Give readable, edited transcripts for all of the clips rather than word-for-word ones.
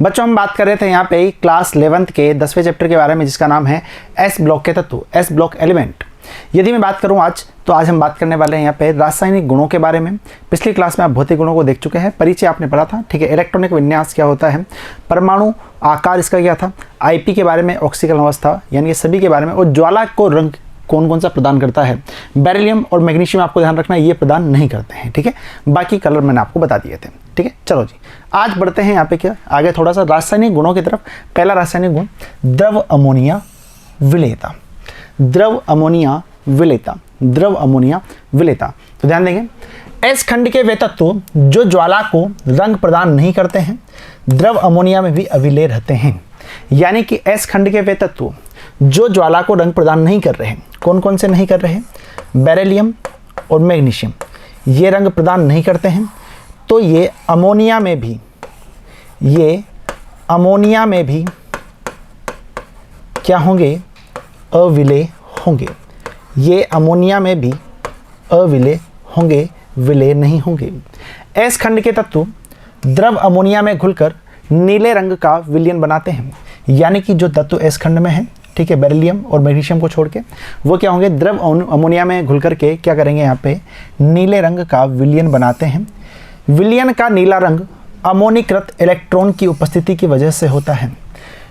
बच्चों हम बात कर रहे थे यहाँ पे क्लास 11th के 10वें चैप्टर के बारे में, जिसका नाम है एस ब्लॉक के तत्व, एस ब्लॉक एलिमेंट। यदि मैं बात करूँ आज, तो आज हम बात करने वाले हैं यहाँ पे रासायनिक गुणों के बारे में। पिछली क्लास में आप भौतिक गुणों को देख चुके हैं, परिचय आपने पढ़ा था, ठीक है। इलेक्ट्रॉनिक विन्यास क्या होता है, परमाणु आकार इसका क्या था, आईपी के बारे में, ऑक्सीकरण अवस्था यानी कि सभी के बारे में, और ज्वाला को रंग कौन कौन सा प्रदान करता है। बेरिलियम और मैग्नीशियम आपको ध्यान रखना है, ये प्रदान नहीं करते हैं, ठीक है। बाकी कलर मैंने आपको बता दिए थे, ठीक है। चलो जी, आज बढ़ते हैं यहाँ पे क्या आगे थोड़ा सा रासायनिक गुणों की तरफ। पहला रासायनिक गुण द्रव अमोनिया विलेयता। द्रव अमोनिया विलेयता, द्रव अमोनिया विलेयता। तो ध्यान देंगे, एस खंड के वे तत्व जो ज्वाला को रंग प्रदान नहीं करते हैं, द्रव अमोनिया में भी अविलेय रहते हैं। यानी कि एस खंड के वे तत्व जो ज्वाला को रंग प्रदान नहीं कर रहे हैं, कौन कौन से नहीं कर रहे हैं, बेरिलियम और मैग्नीशियम, ये रंग प्रदान नहीं करते हैं, तो ये अमोनिया में भी, ये अमोनिया में भी क्या होंगे, अविलेय होंगे। ये अमोनिया में भी अविलेय होंगे, विलेय नहीं होंगे। एस खंड के तत्व द्रव अमोनिया में घुलकर नीले रंग का विलयन बनाते हैं। यानी कि जो तत्व एस खंड में है, ठीक है, बेरिलियम और मैग्नीशियम को छोड़ के, वो क्या होंगे, द्रव अमोनिया में घुल करके क्या करेंगे, यहाँ पे नीले रंग का विलयन बनाते हैं। विलयन का नीला रंग अमोनीकृत इलेक्ट्रॉन की उपस्थिति की वजह से होता है।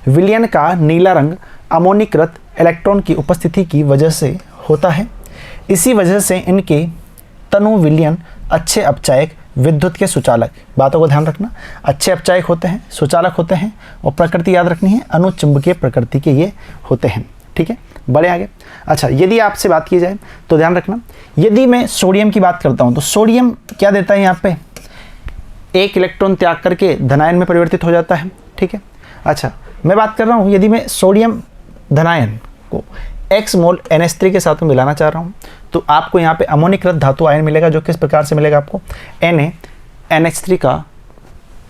विलयन का नीला रंग अमोनीकृत इलेक्ट्रॉन की उपस्थिति की वजह से होता है। इसी वजह से इनके तनु विलयन अच्छे अपचायक, विद्युत के सुचालक, बातों को ध्यान रखना, अच्छे अपचायक होते हैं, सुचालक होते हैं, और प्रकृति याद रखनी है, अनुचुंबकीय प्रकृति के ये होते हैं, ठीक है। बड़े आगे, अच्छा, यदि आपसे बात की जाए तो ध्यान रखना, यदि मैं सोडियम की बात करता हूँ तो सोडियम क्या देता है, यहाँ पे एक इलेक्ट्रॉन त्याग करके धनायन में परिवर्तित हो जाता है, ठीक है। अच्छा, मैं बात कर रहा हूँ, यदि मैं सोडियम धनायन को x मोल NH3 के साथ में मिलाना चाह रहा हूँ, तो आपको यहाँ पे अमोनीकृत धातु आयन मिलेगा, जो किस प्रकार से मिलेगा आपको, NH3 का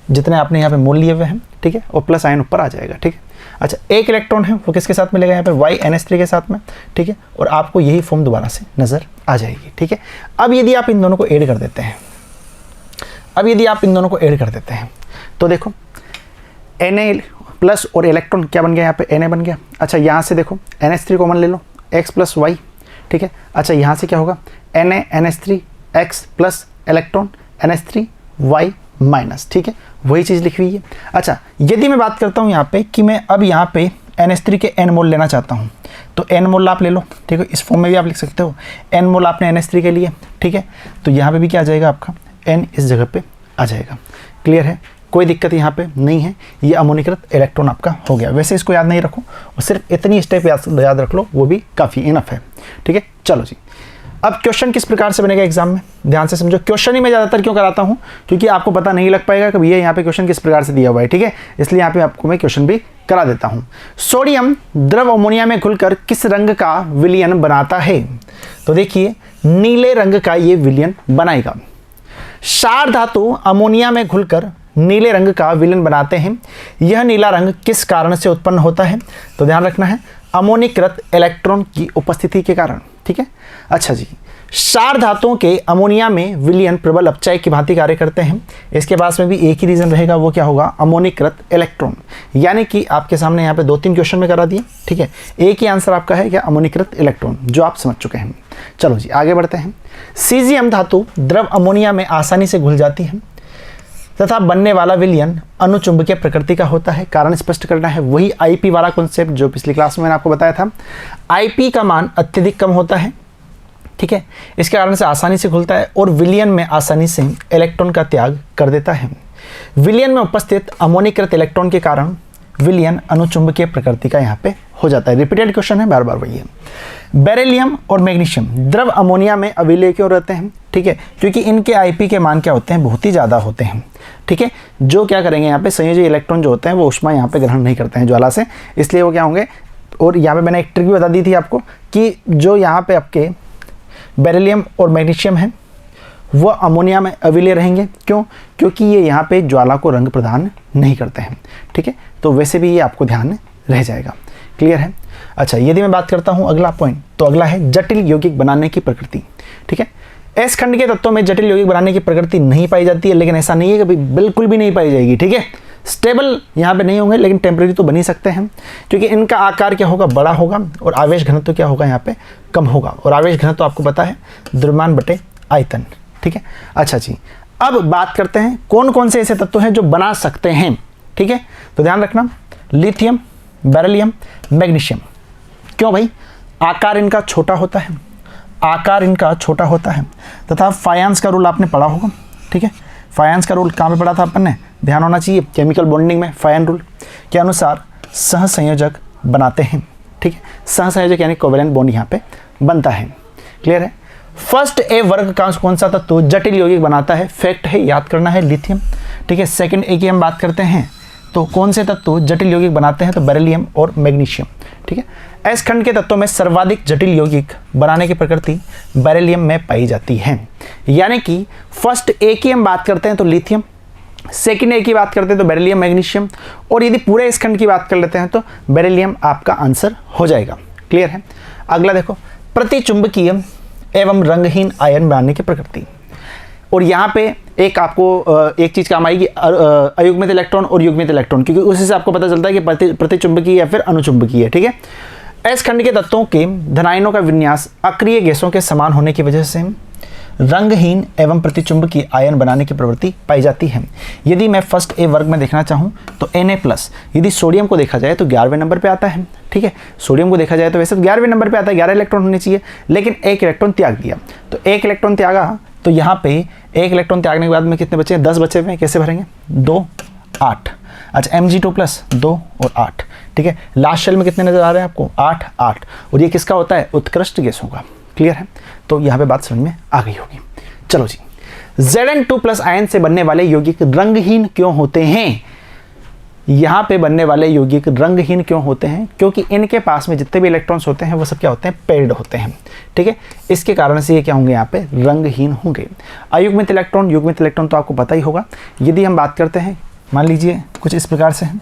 जितने आपने यहाँ पे मोल लिए हुए हैं, ठीक है, और प्लस आयन ऊपर आ जाएगा, ठीक है। अच्छा, एक इलेक्ट्रॉन है वो किसके साथ मिलेगा, यहाँ पे YNH3 के साथ में, ठीक है, और आपको यही फॉर्म दोबारा से नजर आ जाएगी, ठीक है। अब यदि आप इन दोनों को ऐड कर देते हैं, अब यदि आप इन दोनों को ऐड कर देते हैं, तो देखो Na प्लस और इलेक्ट्रॉन क्या बन गया, यहाँ पे Na बन गया। अच्छा, यहाँ से देखो NH3 कॉमन ले लो, x प्लस y, ठीक है। अच्छा, यहाँ से क्या होगा, Na NH3 x plus electron NH3 y minus, ठीक है, वही चीज़ लिखी हुई है। अच्छा, यदि मैं बात करता हूँ यहाँ पे कि मैं अब यहाँ पे NH3 के n मोल लेना चाहता हूँ, तो n मोल आप ले लो, ठीक है, इस फॉर्म में भी आप लिख सकते हो, n मोल आपने NH3 के लिए, ठीक है, तो यहाँ पे भी क्या आ जाएगा आपका, n इस जगह पे आ जाएगा। क्लियर है, कोई दिक्कत यहाँ पे नहीं है, ये अमोनीकृत इलेक्ट्रॉन आपका हो गया। वैसे इसको याद नहीं रखो, और सिर्फ इतनी स्टेप याद रख लो, वो भी काफ़ी इनफ है, ठीक है। चलो जी, अब क्वेश्चन किस प्रकार से बनेगा एग्जाम में, ध्यान से समझो। क्वेश्चन ही मैं ज़्यादातर क्यों कराता हूँ, क्योंकि आपको पता नहीं लग पाएगा कि भैया यहाँ पे क्वेश्चन किस प्रकार से दिया हुआ है, ठीक है, इसलिए यहाँ पे आपको मैं क्वेश्चन भी करा देता हूँ। सोडियम द्रव अमोनिया में घुलकर किस रंग का विलयन बनाता है, तो देखिए नीले रंग का ये विलयन बनाएगा। क्षार धातु अमोनिया में घुलकर नीले रंग का विलयन बनाते हैं। यह नीला रंग किस कारण से उत्पन्न होता है, तो ध्यान रखना है, अमोनीकृत इलेक्ट्रॉन की उपस्थिति के कारण, ठीक है। अच्छा जी, क्षार धातुओं के अमोनिया में विलयन प्रबल अपचायक की भांति कार्य करते हैं। इसके पास में भी एक ही रीजन रहेगा, वो क्या होगा, अमोनीकृत इलेक्ट्रॉन। यानी कि आपके सामने यहाँ पे 2-3 क्वेश्चन में करा दिए, ठीक है, एक ही आंसर आपका है क्या, अमोनीकृत इलेक्ट्रॉन, जो आप समझ चुके हैं। चलो जी, आगे बढ़ते हैं। सीजियम धातु द्रव अमोनिया में आसानी से घुल जाती है तथा बनने वाला विलयन अनुचुंबकीय प्रकृति का होता है। कारण स्पष्ट करना है, वही आईपी वाला कॉन्सेप्ट जो पिछली क्लास में मैंने आपको बताया था। आईपी का मान अत्यधिक कम होता है, ठीक है, इसके कारण से आसानी से घुलता है और विलयन में आसानी से इलेक्ट्रॉन का त्याग कर देता है। विलयन में उपस्थित अमोनीकृत इलेक्ट्रॉन के कारण विलयन अनुचुंबकीय प्रकृति का यहाँ पे हो जाता है। रिपीटेड क्वेश्चन है, बार बार वही है। बेरिलियम और मैग्नीशियम द्रव अमोनिया में अविलेय क्यों रहते हैं, ठीक है, क्योंकि इनके आईपी के मान क्या होते हैं, बहुत ही ज़्यादा होते हैं, ठीक है, जो क्या करेंगे यहाँ पे संयोजी इलेक्ट्रॉन जो होते हैं वो ऊष्मा यहाँ पे ग्रहण नहीं करते हैं ज्वाला से, इसलिए वो क्या होंगे। और यहाँ पे मैंने एक ट्रिक भी बता दी थी आपको कि जो यहाँ पे आपके बेरिलियम और मैग्नीशियम है वो अमोनिया में अविलेय रहेंगे। क्यों, क्योंकि ये यहाँ पे ज्वाला को रंग प्रदान नहीं करते हैं, ठीक है, तो वैसे भी ये आपको ध्यान रह जाएगा। क्लियर है। अच्छा, यदि मैं बात करता हूँ अगला पॉइंट, तो अगला है जटिल यौगिक बनाने की प्रकृति, ठीक है। एस खंड के तत्वों में जटिल यौगिक बनाने की प्रकृति नहीं पाई जाती है, लेकिन ऐसा नहीं है कि बिल्कुल भी नहीं पाई जाएगी, ठीक है, स्टेबल यहाँ पे नहीं होंगे, लेकिन टेम्परेरी तो बन ही सकते हैं, क्योंकि इनका आकार क्या होगा, बड़ा होगा, और आवेश घनत्व क्या होगा यहाँ पे, कम होगा। और आवेश घनत्व तो आपको पता है द्रव्यमान बटे आयतन, ठीक है। अच्छा जी, अब बात करते हैं कौन कौन से ऐसे तत्व हैं जो बना सकते हैं, ठीक है। तो ध्यान रखना, लिथियम, बेरिलियम, मैग्नीशियम। क्यों भाई, आकार इनका छोटा होता है, आकार इनका छोटा होता है, तथा फायांस का रूल आपने पढ़ा होगा, ठीक है। फायांस का रूल कहाँ पे पढ़ा था अपन ने, ध्यान होना चाहिए, केमिकल बॉन्डिंग में फायन रूल के अनुसार सहसंयोजक बनाते हैं, ठीक है। सहसंयोजक यानी कोवेलेंट बॉन्ड यहाँ पे बनता है, क्लियर है। फर्स्ट ए वर्ग का कौन सा तत्व जटिल यौगिक बनाता है, फैक्ट है, याद करना है, लिथियम, ठीक है। सेकंड ए की हम बात करते हैं तो कौन से तत्व जटिल यौगिक बनाते हैं, तो बेरिलियम और मैग्नीशियम, ठीक है। एस खंड के तत्वों में सर्वाधिक जटिल यौगिक बनाने की प्रकृति बेरिलियम में पाई जाती है। यानी कि फर्स्ट ए की हम बात करते हैं तो लिथियम, सेकंड ए की बात करते हैं तो बेरिलियम, मैग्नीशियम, और यदि पूरे इस खंड की बात कर लेते हैं तो बेरिलियम आपका आंसर हो जाएगा, क्लियर है। अगला देखो, प्रतिचुंबकीय एवं रंगहीन आयन बनाने की प्रकृति, और यहाँ पे एक आपको एक चीज़ काम आएगी, अयुग्मित इलेक्ट्रॉन और युग्मित इलेक्ट्रॉन, क्योंकि उसी से आपको पता चलता है कि प्रतिचुंबकीय या फिर अनुचुंबकीय है, ठीक है। एस खंड के तत्वों के धनायनों का विन्यास अक्रिय गैसों के समान होने की वजह से रंगहीन एवं प्रतिचुंबकीय आयन बनाने की प्रवृत्ति पाई जाती है। यदि मैं फर्स्ट ए वर्ग में देखना चाहूँ तो Na+, यदि सोडियम को देखा जाए तो 11वें नंबर पे आता है, ठीक है। सोडियम को देखा जाए तो वैसे तो 11वें नंबर पे आता है, 11 इलेक्ट्रॉन होने चाहिए, लेकिन एक इलेक्ट्रॉन त्याग दिया, तो एक इलेक्ट्रॉन त्यागा, तो यहाँ पे एक इलेक्ट्रॉन त्यागने के बाद में कितने बचे हैं, 10 बचे हुए, कैसे भरेंगे, 2, 8। अच्छा, Mg2+ 2 और 8, ठीक है। लास्ट शेल में कितने नजर आ रहे हैं आपको, 8, 8, और ये किसका होता है, उत्कृष्ट गैसों का, क्लियर है। तो यहाँ पे बात समझ में आ गई होगी। चलो जी, Zn2+ आयन से बनने वाले यौगिक रंगहीन क्यों होते हैं, यहाँ पे बनने वाले यौगिक रंगहीन क्यों होते हैं, क्योंकि इनके पास में जितने भी इलेक्ट्रॉन्स होते हैं वो सब क्या होते हैं, पेयर्ड होते हैं, ठीक है। इसके कारण से ये क्या होंगे, यहाँ पे रंगहीन होंगे। अयुग्मित इलेक्ट्रॉन, युग्मित इलेक्ट्रॉन तो आपको पता ही होगा। यदि हम बात करते हैं, मान लीजिए कुछ इस प्रकार से है,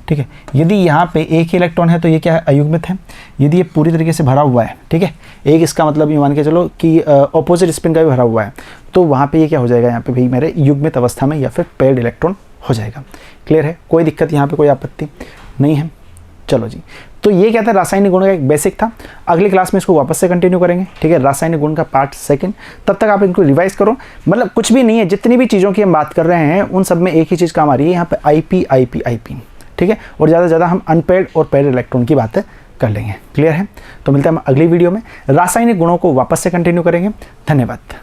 ठीक है। यदि यहाँ पे एक ही इलेक्ट्रॉन है तो ये क्या है, अयुग्मित है। यदि ये पूरी तरीके से भरा हुआ है, ठीक है, एक इसका मतलब ये मान के चलो कि ऑपोजिट स्पिन का भी भरा हुआ है, तो वहाँ पे ये क्या हो जाएगा, यहाँ पे भाई मेरे युग्मित अवस्था में या फिर पेयर्ड इलेक्ट्रॉन हो जाएगा, क्लियर है। कोई दिक्कत यहाँ पे, कोई आपत्ति नहीं है। चलो जी, तो ये क्या था, रासायनिक गुण का एक बेसिक था। अगली क्लास में इसको वापस से कंटिन्यू करेंगे, ठीक है, रासायनिक गुण का पार्ट 2। तब तक आप इनको रिवाइज करो, मतलब कुछ भी नहीं है, जितनी भी चीज़ों की हम बात कर रहे हैं उन सब में एक ही चीज़ काम आ रही है, यहाँ पे IP, ठीक है। और ज़्यादा से ज़्यादा हम अनपेयर्ड और पेयर्ड इलेक्ट्रॉन की बातें कर लेंगे, क्लियर है। तो मिलते हैं हम अगली वीडियो में, रासायनिक गुणों को वापस से कंटिन्यू करेंगे। धन्यवाद।